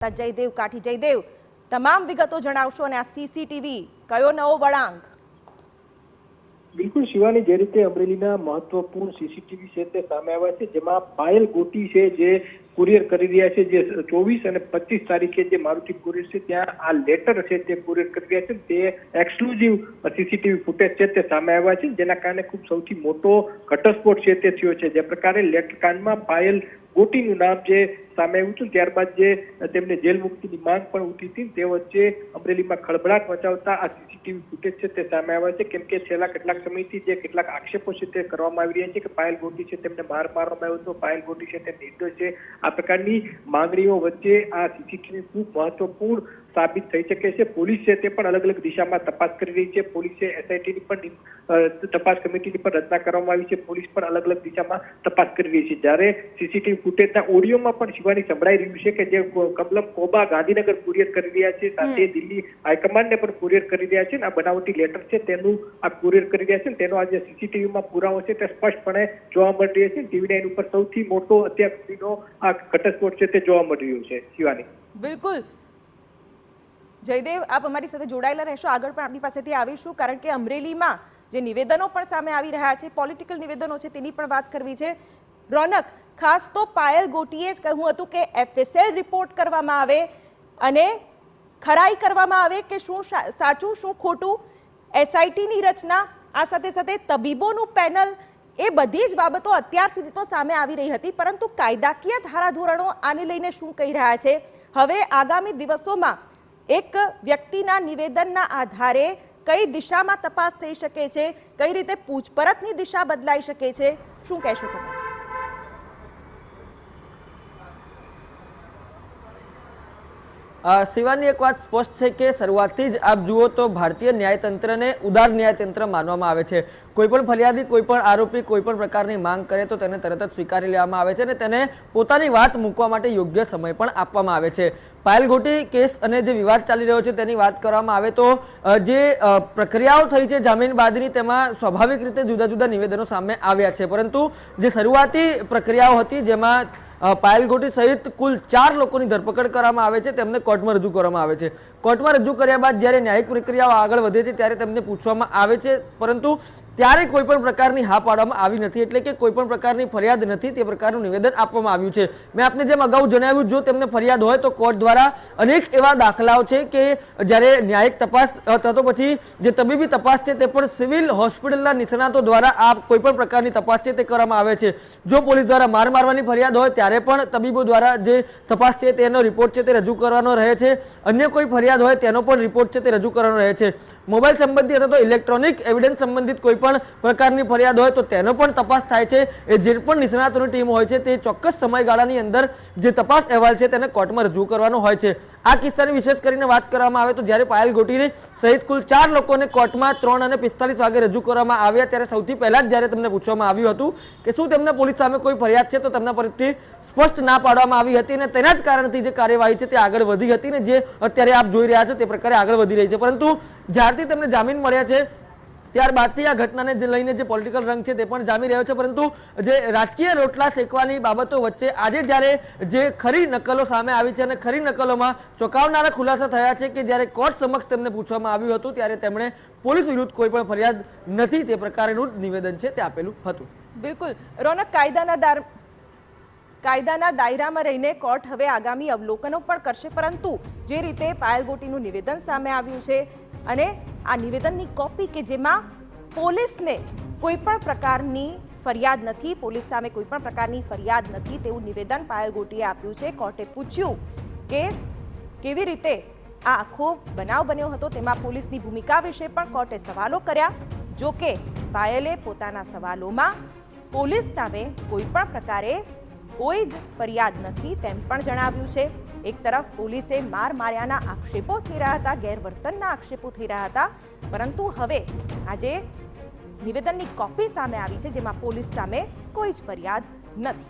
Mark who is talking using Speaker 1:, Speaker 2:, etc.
Speaker 1: જયદેવ કાઠી. જયદેવ, તમામ વિગતો જણાવશો અને આ સીસીટીવી કયો નવો વળાંક?
Speaker 2: બિલકુલ શિવાની, જે રીતે અમરેલીના મહત્વપૂર્ણ સીસીટીવી છે તે સામે આવ્યા છે, જેમાં પાયલ ગોટી છે જે કુરિયર કરી રહ્યા છે, જે 24 અને 25 તારીખે જે મારુતિ કુરિયર છે ત્યાં આ લેટર છે તે કુરિયર કરી રહ્યા છે. તે એક્સક્લુઝિવ સીસીટીવી ફૂટેજ છે તે સામે આવ્યા છે, જેના કારણે ખૂબ સૌથી મોટો ઘટસ્ફોટ છે તે થયો છે. જે પ્રકારે લેટર કાંડમાં પાયલ ગોટીનું નામ જે સામે આવ્યું હતું, ત્યારબાદ જે તેમને જેલ મુક્તિની માંગ પણ ઉઠી હતી, તે વચ્ચે અમરેલીમાં ખળભળાટ મચાવતા આ સીસીટીવી ફૂટેજ છે તે સામે આવ્યા છે. કેમ કે છેલ્લા કેટલાક સમયથી જે કેટલાક આક્ષેપો છે તે કરવામાં આવી રહ્યા છે કે પાયલ ગોટી છે તેમને માર મારવામાં આવ્યો હતો, પાયલ ગોટી છે તે નિર્દોષ છે. આ પ્રકારની માંગણીઓ વચ્ચે આ સીસીટીવી ખૂબ મહત્વપૂર્ણ સાબિત થઈ શકે છે. પોલીસ છે તે પણ અલગ અલગ દિશામાં તપાસ કરી રહી છે. પોલીસે એસઆઈટીની પણ તપાસ કમિટીની પણ રચના કરવામાં આવી છે. પોલીસ પણ અલગ અલગ દિશામાં તપાસ કરી રહી છે. જ્યારે સીસીટીવી ફૂટેજના ઓડિયોમાં પણ શિવાની સંભળાઈ રહ્યું છે કે જે કમલમ કોબા ગાંધીનગર કુરિયર કરી રહ્યા છે, સાથે દિલ્હી હાઈકમાન્ડને પણ કુરિયર કરી રહ્યા છે. આ બનાવટી લેટર છે તેનું આ કુરિયર કરી રહ્યા છે. તેનો આજે સીસીટીવીમાં પુરાવો છે તે સ્પષ્ટપણે જોવા મળી રહ્યો છે. ટીવી9 ઉપર સૌથી મોટો અત્યાર સુધીનો આ ઘટસ્ફોટ છે તે જોવા મળી રહ્યું છે. શિવાની,
Speaker 1: બિલકુલ જયદેવ, આપ અમારી સાથે જોડાયેલા રહેશો. આગળ પણ આપની પાસેથી આવીશું, કારણ કે અમરેલીમાં જે નિવેદનો પણ સામે આવી રહ્યા છે, પોલિટિકલ નિવેદનો છે, તેની પણ વાત કરવી છે. રોનક, ખાસ તો પાયલ ગોટીએ જ કહ્યું હતું કે એફએસએલ રિપોર્ટ કરવામાં આવે અને ખરાઈ કરવામાં આવે કે શું સાચું શું ખોટું, એસઆઈટીની રચના, આ સાથે સાથે તબીબોનું પેનલ, એ બધી જ બાબતો અત્યાર સુધી તો સામે આવી રહી હતી. પરંતુ કાયદાકીય ધારાધોરણો આને લઈને શું કહી રહ્યા છે? હવે આગામી દિવસોમાં એક વ્યક્તિના નિવેદનના આધારે કઈ દિશામાં તપાસ થઈ શકે છે, કઈ રીતે પૂછપરછની દિશા બદલાઈ શકે છે, શું કહેશો તમે?
Speaker 3: શિવાની, એક વાત સ્પષ્ટ છે કે શરૂઆતથી જ આપ જુઓ તો ભારતીય ન્યાયતંત્રને ઉદાર ન્યાયતંત્ર માનવામાં આવે છે. કોઈ પણ ફરિયાદી, કોઈ પણ આરોપી કોઈ પણ પ્રકારની માંગ કરે તો તેને તરત જ સ્વીકારી લેવામાં આવે છે અને તેને પોતાની વાત મૂકવા માટે યોગ્ય સમય પણ આપવામાં આવે છે. પાયલ ગોટી કેસ અને જે વિવાદ ચાલી રહ્યો છે તેની વાત કરવામાં આવે તો જે પ્રક્રિયાઓ થઈ છે જામીન બાદની, તેમાં સ્વાભાવિક રીતે જુદા જુદા નિવેદનો સામે આવ્યા છે. પરંતુ જે શરૂઆતી પ્રક્રિયાઓ હતી, જેમાં પાયલ ગોટી સહિત કુલ 4 લોકોની ધરપકડ કરવામાં આવે છે, તેમને કોર્ટમાં રજૂ કરવામાં આવે છે. કોર્ટમાં રજૂ કર્યા બાદ જ્યારે ન્યાયિક પ્રક્રિયાઓ આગળ વધે છે ત્યારે તેમને પૂછવામાં આવે છે, પરંતુ ત્યારે કોઈ પણ પ્રકારની હા પાડવામાં આવી નથી, એટલે કે કોઈ પણ પ્રકારની ફરિયાદ નથી, તે પ્રકારનું નિવેદન આપવામાં આવ્યું છે. મેં આપને જેમ અગાઉ જણાવ્યું, જો તેમને ફરિયાદ હોય તો કોર્ટ દ્વારા અનેક એવા દાખલાઓ છે કે જ્યારે ન્યાયિક તપાસ થતો પછી જે તબીબી તપાસ છે તે પણ સિવિલ હોસ્પિટલના નિષ્ણાતો દ્વારા આ કોઈ પણ પ્રકારની તપાસ છે તે કરવામાં આવે છે. જો પોલીસ દ્વારા માર મારવાની ફરિયાદ હોય ત્યારે પણ તબીબો દ્વારા જે તપાસ છે તેનો રિપોર્ટ છે તે રજૂ કરવાનો રહે છે. અન્ય કોઈ ફરિયાદ હોય તેનો પણ રિપોર્ટ છે તે રજૂ કરવાનો રહે છે. મોબાઈલ સંબંધી અથવા તો ઇલેક્ટ્રોનિક એવિડન્સ સંબંધિત કોઈ પણ પ્રકારની ફરિયાદ હોય તો તેનો પણ તપાસ થાય છે. એ જે પણ નિષ્ણાતોની ટીમ હોય છે તે ચોક્કસ સમયગાળાની અંદર જે તપાસ અહેવાલ છે તેને કોર્ટમાં રજૂ કરવાનો હોય છે. આ કિસ્સાની વિશેષ કરીને વાત કરવામાં આવે તો જ્યારે પાયલ ગોટીને સહિત કુલ 4 લોકોને કોર્ટમાં 3 અને 45 વાગે રજૂ કરવામાં આવ્યા, ત્યારે સૌથી પહેલા જ જ્યારે તેમને પૂછવામાં આવ્યું હતું કે શું તેમને પોલીસ સામે કોઈ ફરિયાદ છે, તો તેમના પરથી સ્પષ્ટ ના પાડવામાં આવી હતી અને તેના જ કારણથી જે કાર્યવાહી છે તે આગળ વધી હતી ને જે અત્યારે આપ જોઈ રહ્યા છો તે પ્રકારે આગળ વધી રહી છે. પરંતુ જ્યારથી તેમને જામીન મળ્યા છે ત્યારબાદથી આ ઘટનાને લઈને જે પોલિટિકલ રંગ છે તે પણ જામી રહ્યો છે. પરંતુ જે રાજકીય રોટલા શેકવાની બાબતો વચ્ચે આજે જ્યારે જે ખરી નકલો સામે આવી છે અને ખરી નકલોમાં ચોંકાવનારા ખુલાસા થયા છે કે જ્યારે કોર્ટ સમક્ષ તેમને પૂછવામાં આવ્યું હતું ત્યારે તેમણે પોલીસ વિરુદ્ધ કોઈ પણ ફરિયાદ નથી તે પ્રકારનું નિવેદન છે તે આપેલું હતું.
Speaker 1: બિલકુલ રોનક, કાયદાના દાયરામાં રહીને કોર્ટ હવે આગામી અવલોકનો પણ કરશે. પરંતુ જે રીતે પાયલ ગોટીનું નિવેદન સામે આવ્યું છે અને આ નિવેદનની કોપી કે જેમાં પોલીસને કોઈ પણ પ્રકારની ફરિયાદ નથી, પોલીસ સામે કોઈ પણ પ્રકારની ફરિયાદ નથી તેવું નિવેદન પાયલ ગોટીએ આપ્યું છે. કોર્ટે પૂછ્યું કે કેવી રીતે આ આખો બનાવ બન્યો હતો, તેમાં પોલીસની ભૂમિકા વિશે પણ કોર્ટે સવાલો કર્યા. જો કે પાયલે પોતાના સવાલોમાં પોલીસ સામે કોઈ પણ પ્રકારે કોઈ જ ફરિયાદ નથી તેમ પણ જણાવ્યું છે. એક તરફ પોલીસે માર માર્યાના આક્ષેપો થઈ રહ્યા હતા, ગેરવર્તનના આક્ષેપો થઈ રહ્યા હતા, પરંતુ હવે આજે નિવેદનની કોપી સામે આવી છે જેમાં પોલીસ સામે કોઈ જ ફરિયાદ નથી.